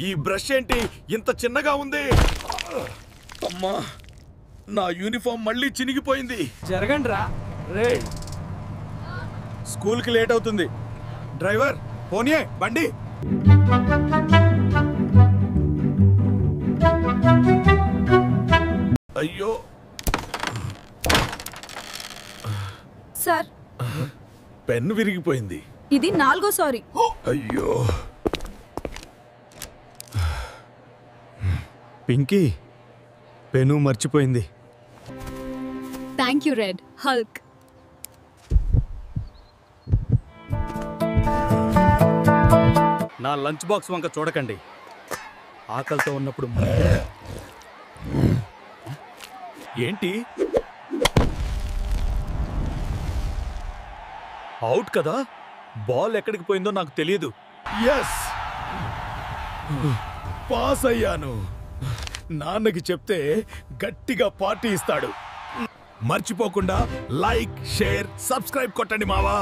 ఈ బ్రష్ ఏంటి ఇంత చిన్నగా ఉంది? అమ్మా, నా యూనిఫామ్ మళ్ళీ చినిగిపోయింది. జరగండ్రా రే, స్కూల్కి లేట్ అవుతుంది. డ్రైవర్ పోనీయే బండి. అయ్యో సార్, పెన్ను విరిగిపోయింది. ఇది 4వ సారీ. అయ్యో పింకీ, పెను మర్చిపోయింది. Thank you red Hulk. నా లంచ్ బాక్స్ వంక చూడకండి. ఆకలితో ఉన్నప్పుడు ఏంటి అవుట్ కదా? బాల్ ఎక్కడికి పోయిందో నాకు తెలియదు. ఎస్, పాస్ అయ్యాను. నాన్నకి చెప్తే గట్టిగా పార్టీ ఇస్తాడు. మర్చిపోకుండా లైక్, షేర్, సబ్స్క్రైబ్ కొట్టండి మావా.